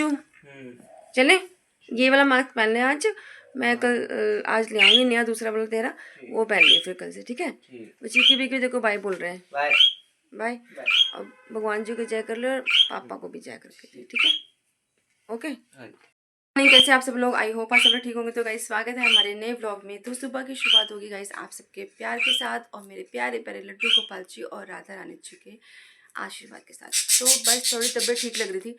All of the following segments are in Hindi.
बच्चों चले, ये वाला मास्क पहन ले आज, मैं कल आज ले आऊंगी नया दूसरा वाला तेरा, वो पहन लिया फिर कल से, ठीक है। बच्ची की भी देखो बाय बोल रहे हैं, बाय बाय। अब भगवान जी को जय कर लो और पापा को भी जय करके दे, ठीक है, ओके। नहीं, कैसे आप सब लोग, आई होप आप सब लोग ठीक होंगे। तो गाइस स्वागत है हमारे नए व्लॉग में। तो सुबह की शुरुआत होगी गाइस आप सबके प्यार के साथ और मेरे प्यारे प्यारे लड्डू गोपाल जी और राधा रानी जी के आशीर्वाद के साथ। तो बस थोड़ी तबीयत ठीक लग रही थी,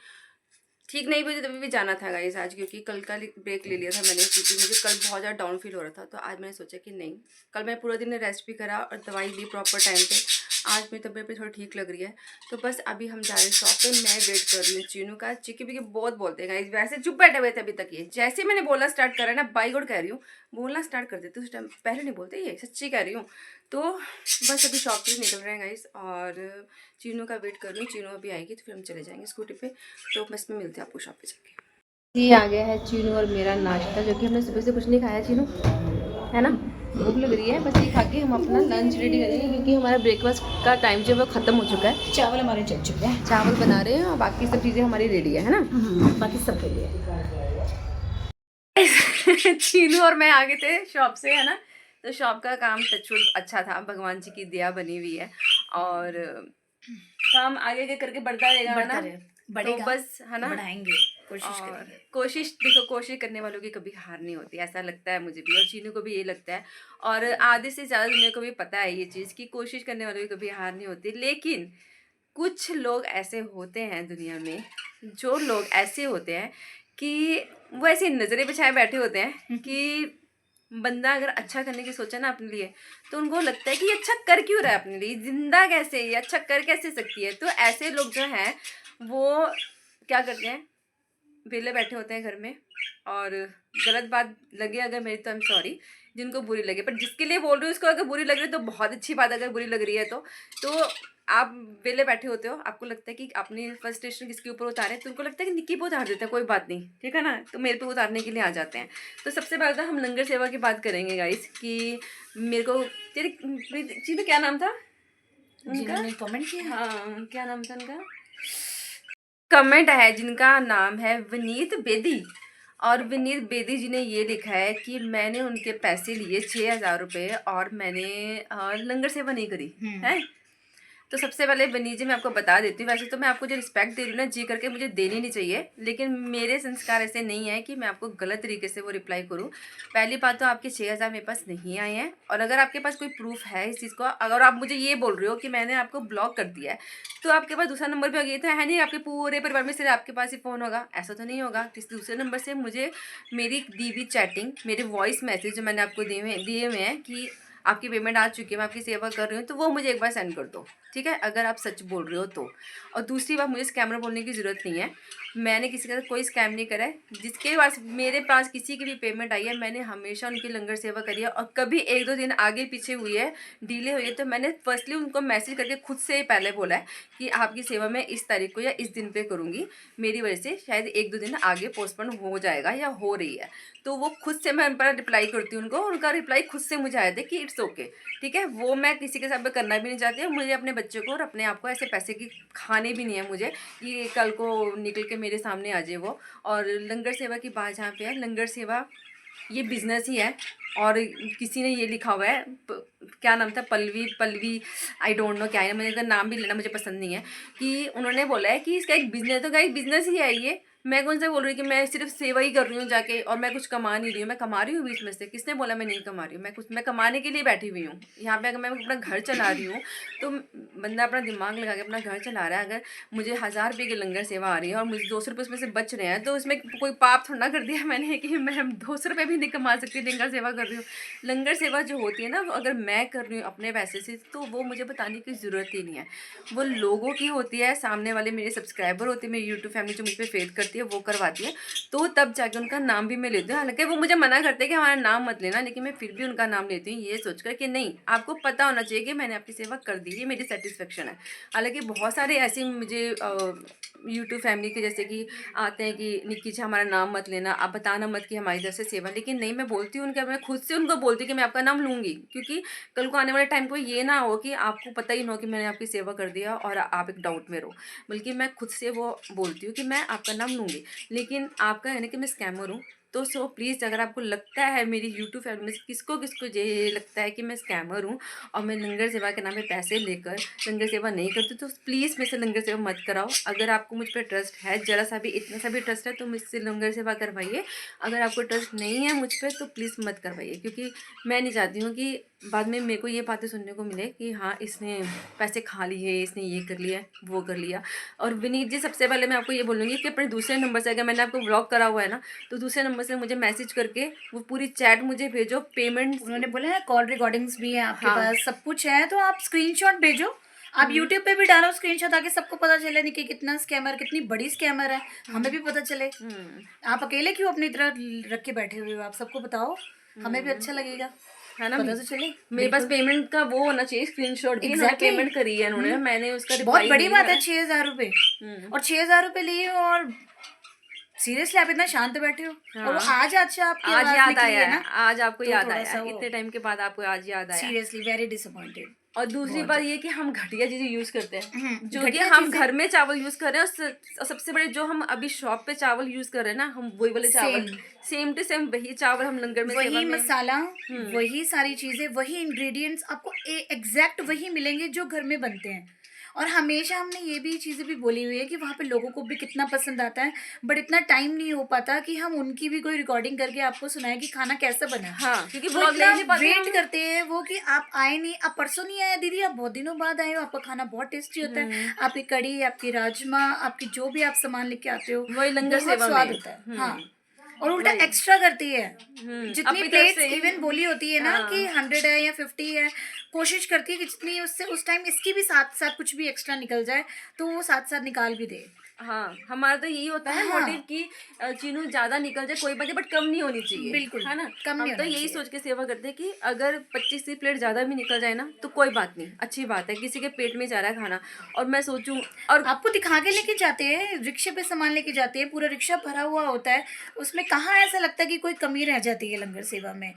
ठीक नहीं भी तभी भी जाना था गाइस आज, क्योंकि कल का ब्रेक ले लिया था मैंने, क्योंकि मुझे कल बहुत ज़्यादा डाउन फील हो रहा था। तो आज मैंने सोचा कि नहीं, कल मैं पूरा दिन रेस्ट भी करा और दवाई ली प्रॉपर टाइम पे। आज मेरी तबीयत भी थोड़ी ठीक लग रही है। तो बस अभी हम जा रहे हैं शॉप पे। मैं वेट कर रही हूँ चीनू का। चिक्की बिक्की बहुत बोलते हैं गाइस, वैसे चुप बैठे हुए थे अभी तक। ये जैसे मैंने बोलना स्टार्ट करा ना, बाई गॉड कह रही हूँ, बोलना स्टार्ट कर देते उस टाइम, पहले नहीं बोलते, ये सच्ची कह रही हूँ। तो बस अभी शॉप पे निकल रहे हैं गाइस और चीनू का वेट कर रही हूँ। चीनू अभी आएगी तो फिर हम चले जाएंगे स्कूटी पे। तो बस में मिलते हैं आपको शॉप पे जाके। ये आ गया है चीनू और मेरा नाश्ता, जो कि हमने सुबह से कुछ नहीं खाया चीनू, है ना, भूख लग रही है। बस ये खा के हम अपना लंच रेडी करेंगे, क्योंकि हमारा ब्रेकफास्ट का टाइम जो है वो ख़त्म हो चुका है। चावल हमारे चल चुके हैं, चावल बना रहे हैं और बाकी सब चीज़ें हमारी रेडी है ना, बाकी सब रेडी है। चीनू और मैं आ गए थे शॉप से, है ना। तो शॉप का काम टचवुड अच्छा था, भगवान जी की दया बनी हुई है और काम आगे आगे करके बढ़ता रहेगा, है ना। तो बस है ना, बढ़ाएंगे, कोशिश और करेंगे। कोशिश देखो, कोशिश करने वालों की कभी हार नहीं होती, ऐसा लगता है मुझे भी और चीनू को भी ये लगता है। और आधे से ज़्यादा दुनिया को भी पता है ये चीज़ कि कोशिश करने वालों की कभी हार नहीं होती। लेकिन कुछ लोग ऐसे होते हैं दुनिया में, जो लोग ऐसे होते हैं कि वो ऐसी नज़रें बिछाए बैठे होते हैं कि बंदा अगर अच्छा करने की सोचा ना अपने लिए, तो उनको लगता है कि ये अच्छा कर क्यों रहा है अपने लिए, जिंदा कैसे, ये अच्छा कर कैसे सकती है। तो ऐसे लोग जो हैं वो क्या करते हैं, वेले बैठे होते हैं घर में, और गलत बात लगे अगर मेरी, तो आई एम सॉरी जिनको बुरी लगे, पर जिसके लिए बोल रही हूँ उसको अगर बुरी लग रही है तो बहुत अच्छी बात, अगर बुरी लग रही है तो आप वेले बैठे होते हो, आपको लगता है कि अपनी फ्रस्ट्रेशन किसके ऊपर उतारे, तो उनको लगता है कि निक्की पे उतार देते हैं, कोई बात नहीं, ठीक है ना, तो मेरे पे उतारने के लिए आ जाते हैं। तो सबसे पहले तो हम लंगर सेवा की बात करेंगे गाइस, कि मेरे को तेरे चीज़ में क्या नाम था उनका, कमेंट किया, हाँ क्या नाम था उनका, कमेंट है जिनका नाम है विनीत बेदी, और विनीत बेदी जी ने ये लिखा है कि मैंने उनके पैसे लिए 6,000 रुपये और मैंने लंगर सेवा नहीं करी है। तो सबसे पहले विनीत जी मैं आपको बता देती हूँ, वैसे तो मैं आपको जो रिस्पेक्ट दे रही हूँ ना, जी करके मुझे देनी नहीं चाहिए, लेकिन मेरे संस्कार ऐसे नहीं है कि मैं आपको गलत तरीके से वो रिप्लाई करूँ। पहली बात तो आपके 6,000 मेरे पास नहीं आए हैं, और अगर आपके पास कोई प्रूफ है इस चीज़ को, अगर आप मुझे ये बोल रहे हो कि मैंने आपको ब्लॉक कर दिया है, तो आपके पास दूसरा नंबर भी आ गया, तो है नहीं आपके पूरे परिवार में सिर्फ आपके पास ही फ़ोन होगा, ऐसा तो नहीं होगा। किसी दूसरे नंबर से मुझे मेरी दी हुई चैटिंग, मेरे वॉइस मैसेज जो मैंने आपको दिए हुए हैं कि आपकी पेमेंट आ चुकी है, मैं आपकी सेवा कर रही हूँ, तो वो मुझे एक बार सेंड कर दो, ठीक है, अगर आप सच बोल रहे हो तो। और दूसरी बात, मुझे स्कैमर बोलने की ज़रूरत नहीं है, मैंने किसी के साथ कोई स्कैम नहीं करा है। जिसके पास मेरे पास किसी की भी पेमेंट आई है, मैंने हमेशा उनकी लंगर सेवा करी है, और कभी 1-2 दिन आगे पीछे हुई है, डिले हुई है, तो मैंने फर्स्टली उनको मैसेज करके खुद से पहले बोला है कि आपकी सेवा मैं इस तारीख को या इस दिन पे करूँगी, मेरी वजह से शायद 1-2 दिन आगे पोस्टपोन हो जाएगा या हो रही है। तो वो खुद से, मैं उन पर रिप्लाई करती हूँ उनको, उनका रिप्लाई खुद से मुझे आया था कि इट्स ओके, ठीक है। वो मैं किसी के साथ करना भी नहीं चाहती, और मुझे अपने बच्चों को और अपने आप को ऐसे पैसे की खाने भी नहीं है मुझे कि कल को निकल के मेरे सामने आ जाए वो। और लंगर सेवा की बात जहाँ पे है, लंगर सेवा ये बिज़नेस ही है। और किसी ने ये लिखा हुआ है, क्या नाम था, Pallavi Pallavi I don't know क्या है, मुझे का नाम भी लेना मुझे पसंद नहीं है, कि उन्होंने बोला है कि इसका एक बिज़नेस, तो गाइस बिज़नेस ही है ये। मैं कौन सा बोल रही हूँ कि मैं सिर्फ सेवा ही कर रही हूँ जाके और मैं कुछ कमा नहीं रही हूँ, मैं कमा रही हूँ बीच में से। किसने बोला मैं नहीं कमा रही हूँ, मैं कमाने के लिए बैठी हुई हूँ यहाँ पे। अगर मैं अपना घर चला रही हूँ तो बंदा अपना दिमाग लगा के अपना घर चला रहा है। अगर मुझे 1,000 रुपये की लंगर सेवा आ रही है और मुझे 200 रुपये उसमें से बच रहे हैं, तो इसमें कोई पाप थोड़ा ना कर दिया मैंने कि मैं 200 रुपये भी नहीं कमा सकती लंगर सेवा कर रही हूँ। लंगर सेवा जो होती है ना, वो अगर मैं कर रही हूँ अपने पैसे से, तो वो मुझे बताने की ज़रूरत ही नहीं है, वो लोगों की होती है, सामने वाले मेरे सब्सक्राइबर होते हैं, मेरी यूट्यूब फैमिली जो मुझ पर फेथ करती है वो करवाती है। तो तब जाके उनका नाम भी मैं लेती हूँ, हालांकि वो मुझे मना करते हैं कि हमारा नाम मत लेना, लेकिन मैं फिर भी उनका नाम लेती हूँ, ये सोचकर कि नहीं, आपको पता होना चाहिए कि मैंने आपकी सेवा कर दी, ये मेरी सेटिस्फेक्शन है। हालांकि बहुत सारे ऐसे मुझे यूट्यूब फैमिली के जैसे कि आते हैं कि निक्की जी हमारा नाम मत लेना, आप बताना मत कि हमारी तरफ से सेवा, लेकिन नहीं, मैं बोलती हूँ उनका, मैं खुद से उनको बोलती हूँ कि मैं आपका नाम लूँगी, क्योंकि कल को आने वाले टाइम को ये ना हो कि आपको पता ही ना हो कि मैंने आपकी सेवा कर दिया और आप एक डाउट में रहो। बल्कि मैं खुद से वो बोलती हूँ कि मैं आपका नाम लूँगी, लेकिन आपका है ना कि मैं स्कैमर हूँ। तो सो प्लीज़, अगर आपको लगता है मेरी यूट्यूब फैमिली में से किसको किसको ये लगता है कि मैं स्कैमर हूँ और मैं लंगर सेवा के नाम पे पैसे लेकर लंगर सेवा नहीं करती, तो प्लीज़ मेरे से लंगर सेवा मत कराओ। अगर आपको मुझ पर ट्रस्ट है, ज़रा सा भी, इतना सा भी ट्रस्ट है, तो मुझसे लंगर सेवा करवाइए। अगर आपको ट्रस्ट नहीं है मुझ पर, तो प्लीज़ मत करवाइए, क्योंकि मैं नहीं चाहती हूँ कि बाद में मेरे को ये बातें सुनने को मिले कि हाँ, इसने पैसे खा लिए, इसने ये कर लिया, वो कर लिया। और विनीत जी, सबसे पहले मैं आपको ये बोलूँगी कि अपने दूसरे नंबर से, अगर मैंने आपको ब्लॉक करा हुआ है ना, तो दूसरे नंबर से मुझे मैसेज करके वो पूरी चैट मुझे भेजो, पेमेंट। उन्होंने बोला है कॉल रिकॉर्डिंग्स भी है आपके हाँ। पास, सब कुछ है, तो आप स्क्रीनशॉट भेजो। आप यूट्यूब पे भी डालो स्क्रीनशॉट, ताकि सबको पता चले नहीं कि कितना स्कैमर, कितनी बड़ी स्कैमर है, हमें भी पता चले। आप अकेले क्यों अपनी तरह रख के बैठे हुए हो? आप सबको बताओ, हमें भी अच्छा लगेगा, है ना। पता तो चले। मेरे पास पेमेंट का वो होना चाहिए, स्क्रीनशॉट की। इन्होंने एग्जैक्टली, पेमेंट करी है, इन्होंने, मैंने उसका बहुत रिप्लाई बड़ी नहीं बात है करा। 6,000 रुपये, और 6,000 रुपये लिए हो, और सीरियसली आप इतना शांत बैठे हो। और वो हाँ, आज अच्छा आपकी आज आवाज याद निकली आया है है, ना, आज आपको तो याद थोड़ा आया सा है, वो, इतने टाइम के बाद आपको आज याद आया। Seriously very disappointed. और दूसरी बात ये कि हम घटिया चीजें यूज करते हैं, जो कि घटिया हम चीजें, घर में चावल यूज कर रहे हैं, और सबसे बड़े जो हम अभी शॉप पे चावल यूज कर रहे हैं ना, हम वही वाले चावल, सेम सेम टू सेम वही चावल हम लंगर में, सेवा वही में। मसाला, वही सारी चीजें, वही इंग्रेडिएंट्स आपको एग्जैक्ट वही मिलेंगे जो घर में बनते हैं। और हमेशा हमने ये भी चीजें भी बोली हुई है कि वहाँ पे लोगों को भी कितना पसंद आता है, बट इतना टाइम नहीं हो पाता कि हम उनकी भी कोई रिकॉर्डिंग करके आपको सुनाए कि खाना कैसा बना है। हाँ, क्योंकि वो ब्लॉग ले इतना नहीं पाते वेट हम। करते हैं वो कि आप आए नहीं, आप परसों नहीं आए दीदी, आप बहुत दिनों बाद आए हो, आपका खाना बहुत टेस्टी होता है, आपकी कढ़ी, आपकी राजमा, आपकी जो भी आप सामान लेके आते हो, वही लंगर बहुत सेवा स्वाद में। होता है। हाँ, और उल्टा एक्स्ट्रा करती है, जितनी अपनी तरफ प्लेट्स से। इवन बोली होती है ना कि 100 है या 50 है, कोशिश करती है कि जितनी उससे उस टाइम इसकी भी साथ साथ कुछ भी एक्स्ट्रा निकल जाए, तो वो साथ साथ निकाल भी दे। हाँ, हमारा तो यही होता है हाँ, मोटिव कि चीनू ज्यादा निकल जाए कोई बात नहीं, बट कम नहीं होनी चाहिए, बिल्कुल है ना। कम हम नहीं तो होना यही चाहिए। सोच के सेवा करते हैं कि अगर 25 प्लेट ज्यादा भी निकल जाए ना, तो कोई बात नहीं, अच्छी बात है, किसी के पेट में जा रहा है खाना। और मैं सोचूं, और आपको दिखा के लेके जाते हैं, रिक्शे पे सामान लेके जाते हैं, पूरा रिक्शा भरा हुआ होता है, उसमें कहाँ ऐसा लगता है कि कोई कमी रह जाती है लंगर सेवा में।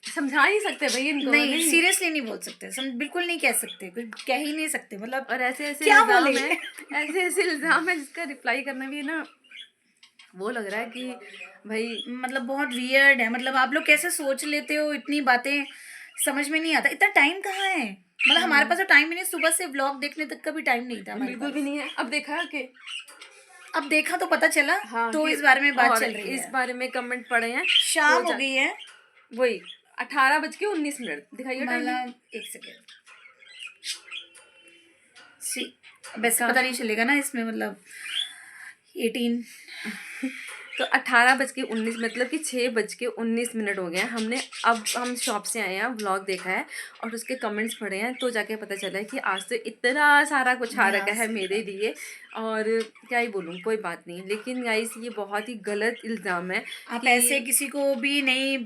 समझा नहीं सकते भाई इनको, नहीं, नहीं। सीरियसली नहीं बोल सकते, बिल्कुल नहीं कह सकते, कुछ कह ही नहीं सकते, मतलब और ऐसे ऐसे क्या इल्जाम बोले। है, ऐसे ऐसे इल्जाम है जिसका रिप्लाई करना भी ना, वो लग रहा है कि भाई। मतलब बहुत वियर्ड है, मतलब आप लोग कैसे सोच लेते हो इतनी बातें, समझ में नहीं आता। इतना टाइम कहाँ है, मतलब हमारे पास तो टाइम ही नहीं, सुबह से व्लॉग देखने तक का भी टाइम नहीं था हमारे बिल्कुल पास। भी नहीं है। अब देखा कि अब देखा तो पता चला, हाँ, तो कि इस बारे में बात और चल रही इस है। बारे में कमेंट पड़े हैं, तो शाम हो गई है, वही 18:19 दिखाइए टाइम। मतलब एक सेकेंड, सी वैसे का पता नहीं चलेगा ना इसमें, मतलब 18। तो 18:19, मतलब कि 6:19 हो गए हैं। हमने, अब हम शॉप से आए हैं, व्लॉग देखा है और उसके कमेंट्स पढ़े हैं, तो जाके पता चला है कि आज तो इतना सारा कुछ आ रखा है मेरे लिए। और क्या ही बोलूँ, कोई बात नहीं, लेकिन गाइस ये बहुत ही गलत इल्ज़ाम है आप कि ऐसे किसी को भी नहीं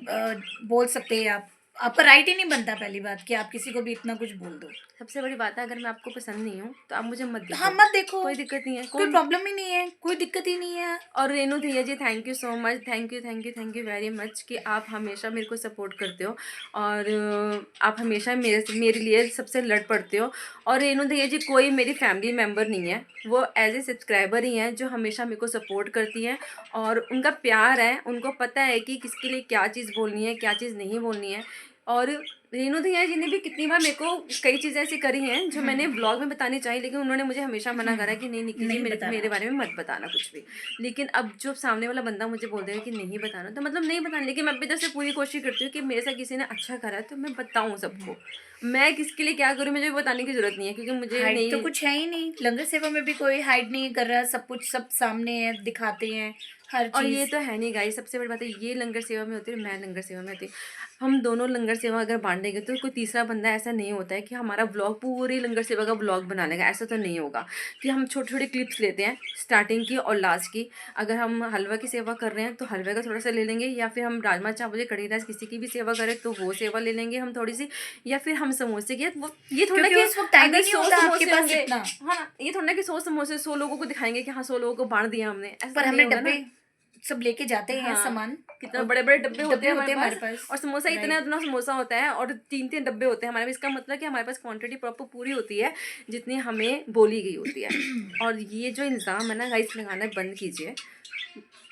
बोल सकते, आप, आपका राइट ही नहीं बनता पहली बात कि आप किसी को भी इतना कुछ बोल दो। सबसे बड़ी बात है, अगर मैं आपको पसंद नहीं हूँ तो आप मुझे मत हाँ, देखो, मत देखो, कोई दिक्कत नहीं है, कोई कौन। प्रॉब्लम ही नहीं है, कोई दिक्कत ही नहीं है। और रेनू भैया ji, thank you so much, thank you thank you thank you very much कि आप हमेशा मेरे को सपोर्ट करते हो, और आप हमेशा मेरे लिए सबसे लड़ पड़ते हो। और रेनू भैया जी कोई मेरी फैमिली मेम्बर नहीं है, वो एज ए सब्सक्राइबर ही हैं, जो हमेशा मेरे को सपोर्ट करती हैं। और उनका प्यार है, उनको पता है कि किसके लिए क्या चीज़ बोलनी है, क्या चीज़ नहीं बोलनी है। और रेनू भैया जी ने भी कितनी बार मेरे को कई चीज़ें ऐसी करी हैं जो मैंने ब्लॉग में बतानी चाहिए, लेकिन उन्होंने मुझे हमेशा मना करा कि नहीं निकी जी, नहीं मेरे बताना। बारे में मत बताना कुछ भी। लेकिन अब जो सामने वाला बंदा मुझे बोल देगा कि नहीं बताना, तो मतलब नहीं बताना, लेकिन मैं अपनी तरफ से पूरी कोशिश करती हूँ कि मेरे साथ किसी ने अच्छा करा है तो मैं बताऊँ सबको। मैं किसके लिए क्या करूँ मुझे बताने की ज़रूरत नहीं है, क्योंकि मुझे हाइड तो नहीं। कुछ है ही नहीं, लंगर सेवा में भी कोई हाइड नहीं कर रहा, सब कुछ सब सामने है, दिखाते हैं हर और ये चीज। तो है नहीं गाइस, सबसे बड़ी बात है, ये लंगर सेवा में होती है, मैं लंगर सेवा में होती हूँ। हम दोनों लंगर सेवा अगर बांटेंगे तो कोई तीसरा बंदा ऐसा नहीं होता है कि हमारा ब्लॉग पूरी लंगर सेवा का ब्लॉग बना लेगा, ऐसा तो नहीं होगा। कि हम छोटे छोटे क्लिप्स लेते हैं स्टार्टिंग की और लास्ट की। अगर हम हलवा की सेवा कर रहे हैं तो हलवे का थोड़ा सा ले लेंगे, या फिर हम राजमा चावल या कढ़ी राइस किसी की भी सेवा करें तो वो सेवा ले लेंगे हम थोड़ी सी, या फिर हम समोसे की, वो ये थोड़ा क्योंकि कि उस वक्त टाइम ही अगर नहीं 100 होता आपके समोसे पास होंगे, इतना। हाँ ना, ये थोड़ा कि 100 समोसे 100 लोगों को दिखाएंगे कि हाँ 100 लोगों को बांट दिया हमने, ऐसा पर नहीं हमने होगा ना। डब्बे सब लेके जाते हैं हाँ, सामान। कितना और बड़े-बड़े डब्बे होते हैं हमारे हमारे पास, पास। और समोसा इतना राइट। इतना समोसा होता है और 3-3 डब्बे होते हैं हमारे पास। इसका मतलब कि हमारे पास क्वांटिटी प्रॉपर पूरी होती है जितनी हमें बोली गई होती है। और ये जो इल्ज़ाम है ना गाइस, लगाना बंद कीजिए,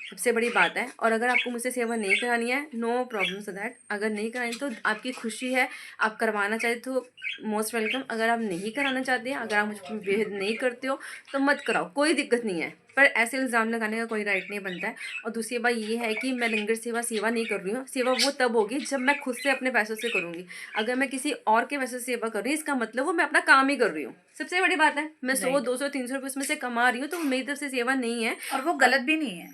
सबसे बड़ी बात है। और अगर आपको मुझसे सेवा नहीं करानी है, नो प्रॉब्लम सो दैट। अगर नहीं करानी तो आपकी खुशी है, आप करवाना चाहते तो मोस्ट वेलकम। अगर आप नहीं कराना चाहते हैं, अगर आप मुझ पर बेहद नहीं करते हो तो मत कराओ, कोई दिक्कत नहीं है। पर ऐसे इल्ज़ाम लगाने का कोई राइट नहीं बनता है। और दूसरी बात ये है कि मैं लंगर सेवा नहीं कर रही हूँ। सेवा वो तब होगी जब मैं खुद से अपने पैसों से करूँगी। अगर मैं किसी और के पैसों से सेवा कर रही हूँ, इसका मतलब वो मैं अपना काम ही कर रही हूँ। सबसे बड़ी बात है, मैं 100, राइट। 200, 300 रुपये उसमें से कमा रही हूँ, तो वो मेरी तरफ से सेवा नहीं है। और वो और गलत भी नहीं है,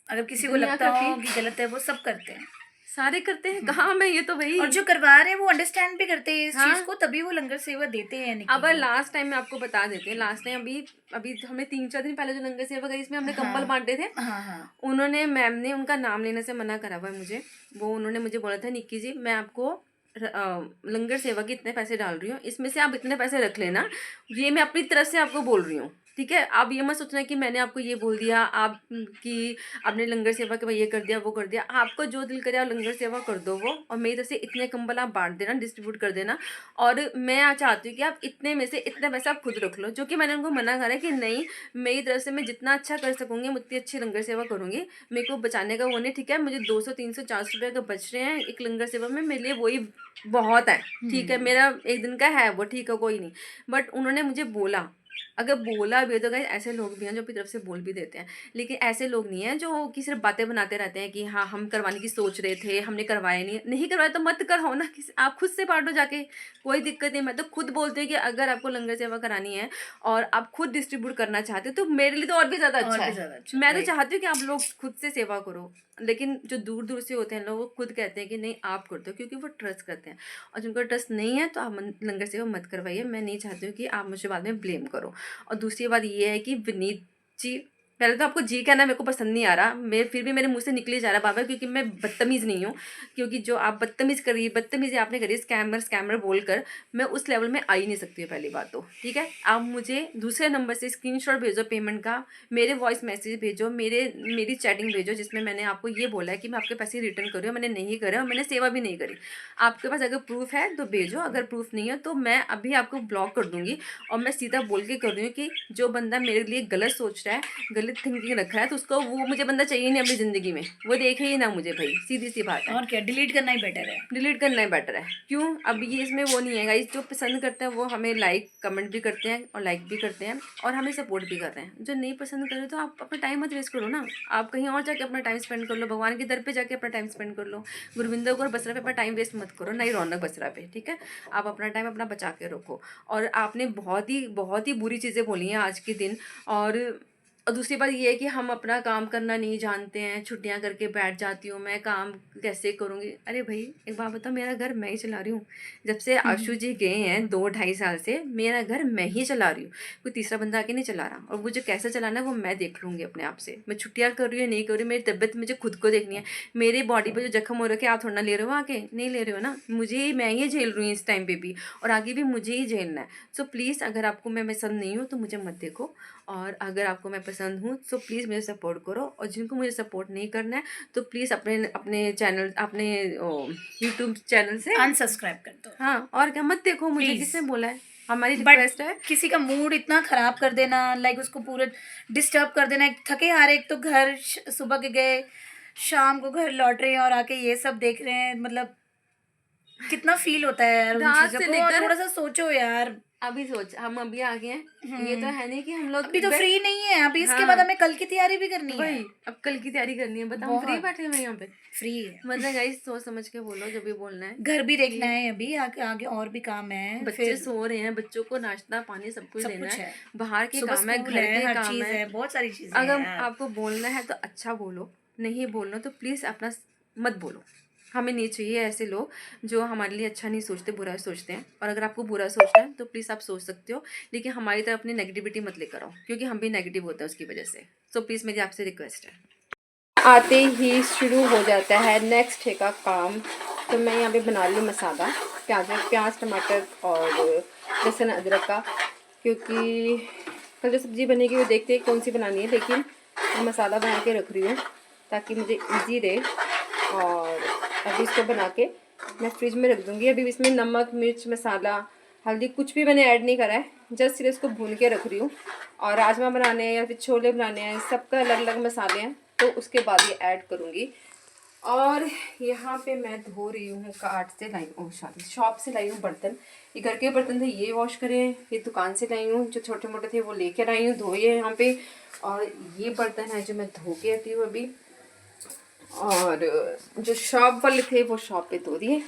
अगर किसी को दुनिया लगता करती हो है, कि गलत है, वो सब करते हैं। सारे करते हैं, कहाँ मैं ये तो और भाई। जो करवा रहे हैं वो अंडरस्टैंड भी करते हैं इस चीज हाँ, को, तभी वो लंगर सेवा देते हैं निक्की अब को। लास्ट टाइम मैं आपको बता देते हैं, लास्ट टाइम अभी अभी तो हमने 3-4 दिन पहले जो लंगर सेवा करी, इसमें हमने कंबल हाँ बांटे थे। हाँ हाँ। उन्होंने, मैम ने उनका नाम लेने से मना करा हुआ है मुझे। वो उन्होंने मुझे बोला था, निक्की जी मैं आपको लंगर सेवा के इतने पैसे डाल रही हूँ, इसमें से आप इतने पैसे रख लेना, ये मैं अपनी तरफ से आपको बोल रही हूँ, ठीक है। आप ये मत सोचना कि मैंने आपको ये बोल दिया, आप कि आपने लंगर सेवा के भाई ये कर दिया वो कर दिया। आपको जो दिल करे आप लंगर सेवा कर दो वो, और मेरी तरफ से इतने कंबल आप बांट देना, डिस्ट्रीब्यूट कर देना। और मैं चाहती हूँ कि आप इतने में से इतने पैसे आप खुद रख लो, जो कि मैंने उनको मना करा है कि नहीं, मेरी तरफ से मैं जितना अच्छा कर सकूँगी मैं उतनी अच्छी लंगर सेवा करूँगी। मेरे को बचाने का वो नहीं, ठीक है। मुझे 200, 300, 400 रुपये अगर बच रहे हैं एक लंगर सेवा में, मेरे लिए वही बहुत है, ठीक है। मेरा एक दिन का है वो, ठीक है, कोई नहीं। बट उन्होंने मुझे बोला, अगर बोला भी है तो गाइस ऐसे लोग भी हैं जो अपनी तरफ से बोल भी देते हैं, लेकिन ऐसे लोग नहीं हैं जो कि सिर्फ बातें बनाते रहते हैं कि हाँ हम करवाने की सोच रहे थे, हमने करवाया नहीं करवाया तो मत कराओ ना, किसी आप खुद से बांटो जाके, कोई दिक्कत नहीं। मैं तो खुद बोलती हूँ कि अगर आपको लंगर सेवा करानी है और आप खुद डिस्ट्रीब्यूट करना चाहते हो तो मेरे लिए तो और भी ज़्यादा और अच्छा भी है। ज्यादा अच्छा। मैं तो राइट। चाहती हूँ कि आप लोग खुद से सेवा करो, लेकिन जो दूर दूर से होते हैं लोग, वो खुद कहते हैं कि नहीं आप कर दो, क्योंकि वो ट्रस्ट करते हैं। और जिनको ट्रस्ट नहीं है तो आप लंगर सेवा मत करवाइए। मैं नहीं चाहती हूँ कि आप मुझे बाद में ब्लेम करो। और दूसरी बात ये है कि विनीत जी, पहले तो आपको जी कहना मेरे को पसंद नहीं आ रहा, मैं फिर भी मेरे मुंह से निकल ही जा रहा बार बार, क्योंकि मैं बदतमीज़ नहीं हूँ। क्योंकि जो आप बदतमीज़ी आपने करी स्कैमर बोलकर, मैं उस लेवल में आ ही नहीं सकती हूँ, पहली बात तो, ठीक है। आप मुझे दूसरे नंबर से स्क्रीनशॉट भेजो पेमेंट का, मेरे वॉइस मैसेज भेजो, मेरी चैटिंग भेजो जिसमें मैंने आपको ये बोला है कि मैं आपके पैसे रिटर्न कर रही हूँ, मैंने नहीं करे और मैंने सेवा भी नहीं करी। आपके पास अगर प्रूफ है तो भेजो, अगर प्रूफ नहीं है तो मैं अभी आपको ब्लॉक कर दूंगी। और मैं सीधा बोल के कर रही हूँ कि जो बंदा मेरे लिए गलत सोच रहा है, गलत थिंकिंग रखा है, तो उसको वो मुझे बंदा चाहिए नहीं अपनी ज़िंदगी में, वो देखे ही ना मुझे भाई, सीधी सी बात है। और क्या, डिलीट करना ही बेटर है। डिलीट करना ही बेटर है। क्यों? अब ये इसमें वो नहीं है गाइस, जो पसंद करते हैं वो हमें लाइक कमेंट भी करते हैं और लाइक भी करते हैं और हमें सपोर्ट भी कर रहे हैं। जो नहीं पसंद कर रहे तो आप अपना टाइम मत वेस्ट करो ना, आप कहीं और जाके अपना टाइम स्पेंड कर लो, भगवान के दर पे जाके अपना टाइम स्पेंड कर लो। गुरविंदर को और बसरा पे अपना टाइम वेस्ट मत करो, ना ही रौनक बसरा पे, ठीक है। आप अपना टाइम अपना बचा के रखो। और आपने बहुत ही बुरी चीज़ें बोली हैं आज के दिन। और दूसरी बात ये है कि हम अपना काम करना नहीं जानते हैं, छुट्टियां करके बैठ जाती हूँ, मैं काम कैसे करूँगी। अरे भाई एक बात बता, मेरा घर मैं ही चला रही हूँ। जब से आशु जी गए हैं 2-2.5 साल से, मेरा घर मैं ही चला रही हूँ, कोई तीसरा बंदा आके नहीं चला रहा। और मुझे कैसे चलाना है वो मैं देख लूँगी अपने आप से। मैं छुट्टियाँ कर रही हूँ नहीं कर रही हूँ, मेरी तबीयत मुझे खुद को देखनी है। मेरी बॉडी पर जो जख्म हो रखे आप थोड़ा ना ले रहे हो, आके नहीं ले रहे हो ना, मुझे मैं ही झेल रही हूँ इस टाइम पे भी, और आगे भी मुझे ही झेलना है। सो प्लीज़ अगर आपको मैं पसंद नहीं हूँ तो मुझे मत देखो, और अगर आपको मैं पसंद हूँ तो प्लीज़ मुझे सपोर्ट करो। और जिनको मुझे सपोर्ट नहीं करना है तो प्लीज़ अपने अपने चैनल, अपने यूट्यूब चैनल से, अनसब्सक्राइब कर दो हाँ, और क्या, मत देखो मुझे, प्लीज। किसने बोला है, हमारी बट रिक्वेस्ट है। किसी का मूड इतना खराब कर देना, लाइक उसको पूरा डिस्टर्ब कर देना, एक थके हारे, एक तो घर सुबह के गए, शाम को घर लौट रहे हैं और आके ये सब देख रहे हैं, मतलब कितना फील होता है यार उन रात चीजों से को। और लेकर थोड़ा सा सोचो यार। अभी सोच, हम अभी आ गए हैं, ये तो है नहीं कि हम लोग अभी तो फ्री नहीं है, अभी इसके बाद हाँ, हमें कल की तैयारी भी करनी है। वही अब कल की तैयारी करनी है, बता हम फ्री बहुत बैठे हुए हैं यहाँ पे। फ्री है। मतलब गाइस सोच समझ के बोलो जो भी बोलना है। घर भी देखना कि है, अभी आगे आगे और भी काम है, बच्चे फिर सो रहे हैं, बच्चों को नाश्ता पानी सब कुछ सब देना कुछ है, है। बाहर के सुबह काम है, स्कूल घर है, के हर काम चीज है। है, बहुत सारी चीजें हैं अगर यार। आपको बोलना है तो अच्छा बोलो, नहीं बोलना तो प्लीज़ अपना मत बोलो। हमें नहीं चाहिए ऐसे लोग जो हमारे लिए अच्छा नहीं सोचते, बुरा सोचते हैं। और अगर आपको बुरा सोचना है तो प्लीज़ आप सोच सकते हो, लेकिन हमारी तरफ अपनी नेगेटिविटी मत लेकर आओ, क्योंकि हम भी नेगेटिव होते हैं उसकी वजह से। सो प्लीज़ मेरी आपसे रिक्वेस्ट है। आते ही शुरू हो जाता है नेक्स्ट डे का काम। तो मैं यहाँ पे बना रही हूँ मसाला, प्याज टमाटर और लहसुन अदरक का, क्योंकि कल जो सब्ज़ी बनेगी वो देखते हैं कौन सी बनानी है, लेकिन मैं मसाला बना के रख रही हूँ। ताकि मुझे इजी रहे। और अभी इसको बना के मैं फ्रिज में रख दूँगी। अभी इसमें नमक, मिर्च, मसाला, हल्दी कुछ भी मैंने ऐड नहीं करा है, जस्ट सिर्फ इसको भून के रख रही हूँ। और राजमा बनाने हैं या फिर छोले बनाने हैं, सबका अलग अलग मसाले हैं, तो उसके बाद ये ऐड करूँगी। और यहाँ पे मैं धो रही हूँ, कार्ट से लाई, ओ सॉरी, शॉप से लाई हूँ बर्तन। ये घर के बर्तन थे, ये वॉश करें। ये दुकान से लाई हूँ, जो छोटे मोटे थे वो लेकर आई हूँ, धोए यहाँ पे। और ये बर्तन है जो मैं धो के आती हूँ अभी। और जो शॉप वाले थे वो शॉप पे धो दिए।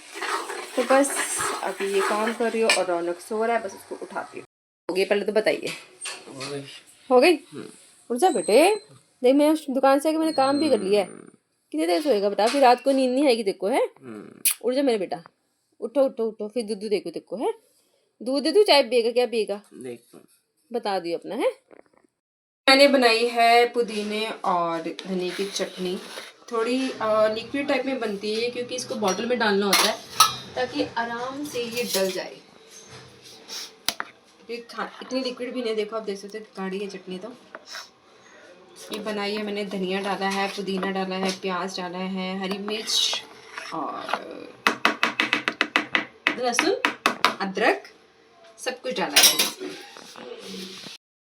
तो बस अभी ये काम कर रही हूँ और रौनक सो रहा है, बस उसको उठाती हूँ। हो गई? पहले तो बताइए, हो गई? उठ जा बेटे, देख मैं दुकान से आके मैंने काम भी कर लिया है। कितनी देर सोएगा बता, फिर रात को नींद नहीं आएगी देखो है। उठ जा मेरे बेटा, उठो उठो उठो, फिर दूध देखो देखो है। दूध दे दूँ, चाय पिएगा, क्या पिएगा बता दियो अपना है। मैंने बनाई है पुदीने और धनिया की चटनी। थोड़ी लिक्विड टाइप में बनती है क्योंकि इसको बॉटल में डालना होता है ताकि आराम से ये डल जाए। इतनी लिक्विड भी नहीं, देखो आप देख सकते हो गाढ़ी है चटनी। तो ये बनाई है मैंने, धनिया डाला है, पुदीना डाला है, प्याज डाला है, हरी मिर्च और लहसुन, अदरक, सब कुछ डाला है इसमें।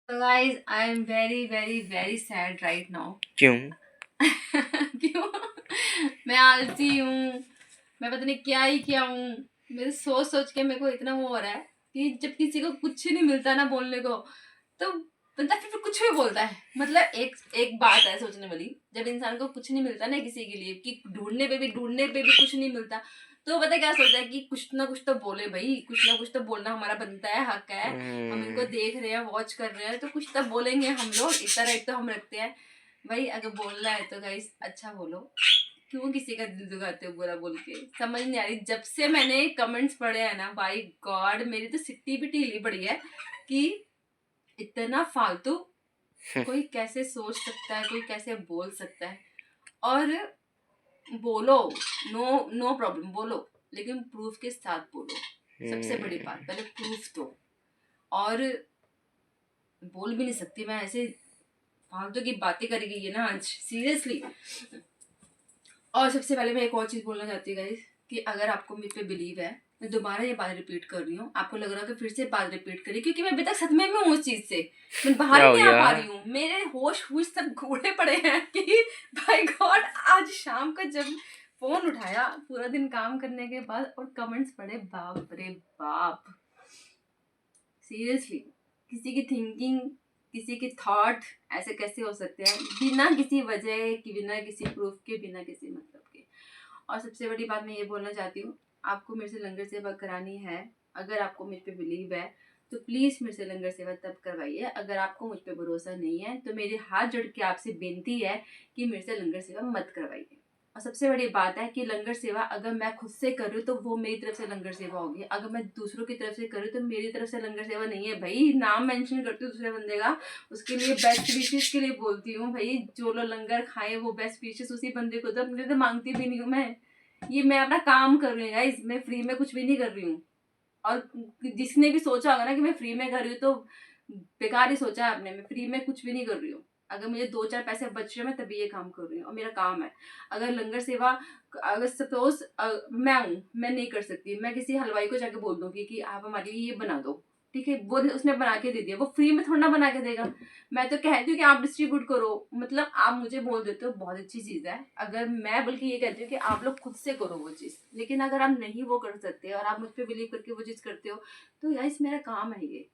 So guys, I am very very very sad right now. क्यों? क्यों? मैं आलसी हूँ, मैं पता नहीं क्या ही क्या हूँ। मेरे सोच सोच के मेरे को इतना वो हो रहा है कि जब किसी को कुछ नहीं मिलता ना बोलने को, तो बंदा फिर कुछ भी बोलता है। मतलब एक बात है सोचने वाली, जब इंसान को कुछ नहीं मिलता ना किसी के लिए, कि ढूंढने पे भी कुछ नहीं मिलता, तो पता क्या सोचता है कि कुछ ना कुछ तो बोले भाई, कुछ ना कुछ तो बोलना हमारा बनता है, हक है। हम इनको देख रहे हैं, वॉच कर रहे हैं, तो कुछ तो बोलेंगे हम लोग, इतना राइट तो हम रखते हैं भाई। अगर बोलना है तो गाइस अच्छा बोलो, क्यों किसी का दिल दुखाते हो बुरा बोल के। समझ नहीं आ रही, जब से मैंने कमेंट्स पढ़े हैं ना, बाई गॉड मेरी तो सिट्टी भी ढीली पड़ी है कि इतना फालतू कोई कैसे सोच सकता है, कोई कैसे बोल सकता है। और बोलो, नो प्रॉब्लम, बोलो, लेकिन प्रूफ के साथ बोलो। सबसे बड़ी बात, पहले प्रूफ दो। और बोल भी नहीं सकती मैं, ऐसे फालतू की बातें करी गई है ना आज, सीरियसली। और सबसे पहले मैं एक और चीज़ बोलना चाहती हूँ गाइस, कि अगर आपको मुझ पे बिलीव है, मैं दोबारा ये बात रिपीट कर रही हूँ, आपको लग रहा है कि फिर से बात रिपीट करी, क्योंकि मैं अभी तक सदमे में हूँ उस चीज़ से, मैं बाहर ही नहीं आ पा रही हूँ। मेरे होश सब घोड़े पड़े हैं कि भाई गॉड, आज शाम को जब फोन उठाया पूरा दिन काम करने के बाद और कमेंट्स पढ़े, बाप रे बाप, सीरियसली किसी की थिंकिंग, किसी के थॉट ऐसे कैसे हो सकते हैं बिना किसी वजह की, बिना किसी प्रूफ के, बिना किसी मतलब के। और सबसे बड़ी बात मैं ये बोलना चाहती हूँ, आपको मेरे से लंगर सेवा करानी है, अगर आपको मुझ पे बिलीव है तो प्लीज़ मेरे से लंगर सेवा तब करवाइए। अगर आपको मुझ पे भरोसा नहीं है तो मेरे हाथ जोड़ के आपसे बेनती है कि मेरे से लंगर सेवा मत करवाइए। और सबसे बड़ी बात है कि लंगर सेवा अगर मैं खुद से करूँ तो वो मेरी तरफ से लंगर सेवा होगी, अगर मैं दूसरों की तरफ से करूँ तो मेरी तरफ से लंगर सेवा नहीं है भाई। नाम मेंशन करती हूँ दूसरे बंदे का, उसके लिए बेस्ट विशेस के लिए बोलती हूँ भाई, जो लोग लंगर खाए वो बेस्ट विशेस उसी बंदे को दो, अपने तो मांगती भी नहीं हूँ मैं। ये मैं अपना काम कर रही हूँ गाइस, मैं फ्री में कुछ भी नहीं कर रही हूँ। और जिसने भी सोचा होगा ना कि मैं फ्री में कर रही हूँ, तो बेकार ही सोचा है आपने, मैं फ्री में कुछ भी नहीं कर रही हूँ। अगर मुझे 2-4 पैसे बच रहे हैं, मैं तभी ये काम कर रही हूँ और मेरा काम है। अगर लंगर सेवा, अगर सपोज मैं हूँ, मैं नहीं कर सकती, मैं किसी हलवाई को जाके बोल दूँगी कि आप हमारे लिए ये बना दो, ठीक है, वो उसने बना के दे दिया, वो फ्री में थोड़ा ना बना के देगा। मैं तो कहती हूँ कि आप डिस्ट्रीब्यूट करो, मतलब आप मुझे बोल देते हो, बहुत अच्छी चीज़ है। अगर मैं बल्कि ये कहती हूँ कि आप लोग खुद से करो वो चीज़, लेकिन अगर आप नहीं वो कर सकते और आप मुझ पर बिलीव करके वो चीज़ करते हो, तो यार इस मेरा काम है, ये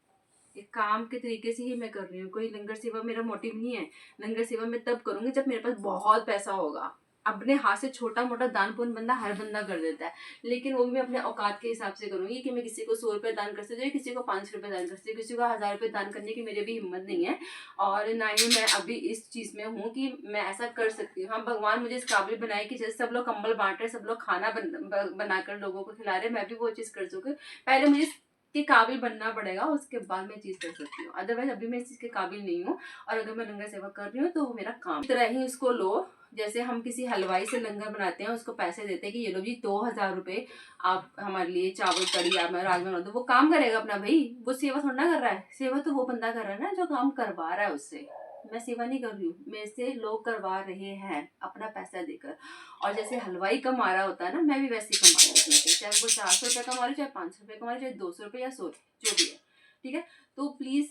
एक काम के तरीके से ही मैं कर रही हूँ। कोई लंगर सेवा मेरा मोटिव नहीं है। लंगर सेवा मैं तब करूँगी जब मेरे पास बहुत पैसा होगा। अपने हाथ से छोटा मोटा दान पुण्य बंदा हर बंदा कर देता है, लेकिन वो भी मैं अपने औकात के हिसाब से करूँगी कि मैं किसी को 100 रुपये दान कर सकती हूँ, किसी को 500 रुपये दान कर सकती हूँ, किसी को 1000 रुपये दान करने की मेरी भी हिम्मत नहीं है। और ना ही मैं अभी इस चीज़ में हूँ कि मैं ऐसा कर सकती हूँ। हाँ, भगवान मुझे इस काबिल बनाए कि जैसे सब लोग कंबल बांट रहे, सब लोग खाना बनाकर लोगों को खिला रहे, मैं भी वो चीज़ कर सकूँ। पहले मुझे के काबिल बनना पड़ेगा, उसके बाद मैं चीज़ कर सकती हूँ, अदरवाइज अभी मैं इस चीज़ के काबिल नहीं हूँ। और अगर मैं लंगर सेवा कर रही हूँ तो वो मेरा काम। इस तरह ही उसको लो, जैसे हम किसी हलवाई से लंगर बनाते हैं, उसको पैसे देते हैं कि ये लो जी 2000 रुपये, आप हमारे लिए चावल कड़ी आप राजमा बना दो, वो काम करेगा अपना भाई, वो सेवा थोड़ा ना कर रहा है। सेवा तो वो बंदा कर रहा है ना जो काम करवा रहा है उससे, मैं सेवा नहीं कर रही हूँ, मेरे से लोग करवा रहे हैं अपना पैसा देकर। और जैसे हलवाई कमा रहा होता है ना, मैं भी वैसे ही कमा रही हूँ, चाहे वो 400 रुपये कमा रही, चाहे 500 रुपये कमा रही, चाहे 200 रुपये या 100, जो भी है, ठीक है। तो प्लीज़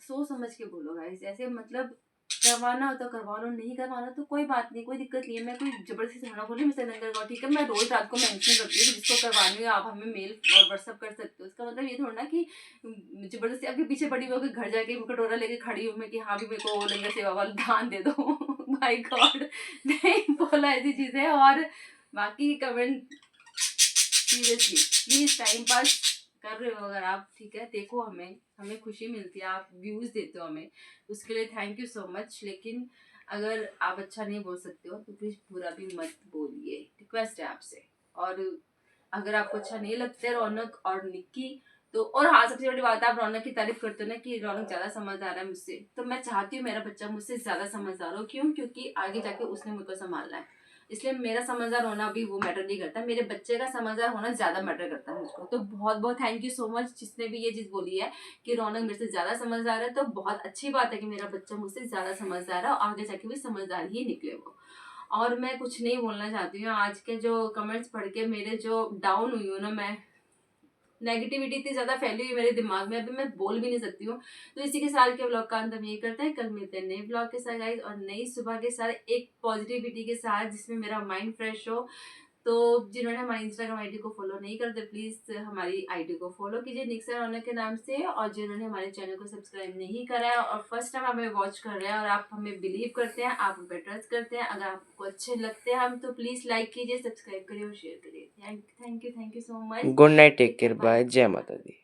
सोच समझ के बोलो गाइस, ऐसे मतलब करवाना हो तो करवा लो, नहीं करवाना तो कोई बात नहीं, कोई दिक्कत नहीं है। मैं कोई जबरदस्ती थोड़ा बोली मिस्टर नंगर का, ठीक है। मैं रोज रात को मेंशन करती हूँ कि जिसको करवानी हो आप हमें मेल और व्हाट्सअप कर सकते हो। इसका मतलब ये थोड़ा ना कि जबरदस्ती आपके पीछे पड़ी हुई घर जाके कटोरा लेके खड़ी हूँ मैं कि हाँ भी मेरे को लंगर सेवा वाला दान दे दो। माय गॉड, नहीं बोला ऐसी चीजें। और बाकी comment seriously please time pass कर रहे हो अगर आप, ठीक है, देखो हमें हमें खुशी मिलती है, आप व्यूज देते हो हमें, उसके लिए थैंक यू सो मच। लेकिन अगर आप अच्छा नहीं बोल सकते हो तो प्लीज बुरा भी मत बोलिए, रिक्वेस्ट है आपसे। और अगर आपको अच्छा नहीं लगता है रौनक और निक्की तो, और हाँ सबसे बड़ी बात है, आप रौनक की तारीफ करते हो ना कि रौनक ज्यादा समझदार है मुझसे, तो मैं चाहती हूँ मेरा बच्चा मुझसे ज्यादा समझदार हो। क्यों? क्योंकि आगे जाके उसने मुझको संभालना है, इसलिए मेरा समझदार होना भी वो मैटर नहीं करता, मेरे बच्चे का समझदार होना ज्यादा मैटर करता है मुझको। तो बहुत बहुत थैंक यू सो मच जिसने भी ये चीज बोली है कि रौनक मेरे से ज्यादा समझदार है। तो बहुत अच्छी बात है कि मेरा बच्चा मुझसे ज्यादा समझदार है और आगे जाके भी समझदार ही निकले वो। और मैं कुछ नहीं बोलना चाहती हूँ, आज के जो कमेंट्स पढ़ के मेरे जो डाउन हुई हूँ ना मैं, नेगेटिविटी इतनी ज्यादा फैली हुई मेरे दिमाग में, अभी मैं बोल भी नहीं सकती हूँ। तो इसी के साथ के ब्लॉग का अंत हम यही करते हैं, कल मिलते हैं नए ब्लॉग के साथ गाइस, और नई सुबह के साथ एक पॉजिटिविटी के साथ जिसमें मेरा माइंड फ्रेश हो। तो जिन्होंने हमारी इंस्टाग्राम आईडी को फॉलो नहीं करते प्लीज हमारी आईडी को फॉलो कीजिए निक्सर रौनक के नाम से। और जिन्होंने हमारे चैनल को सब्सक्राइब नहीं करा है और फर्स्ट टाइम हमें वॉच कर रहे हैं और आप हमें बिलीव करते हैं, आप हम पे ट्रस्ट करते हैं, अगर आपको अच्छे लगते हैं हम, तो प्लीज लाइक कीजिए, सब्सक्राइब करिए और शेयर करिए। Thank you so much. Good night, take care, bye, जय माता दी।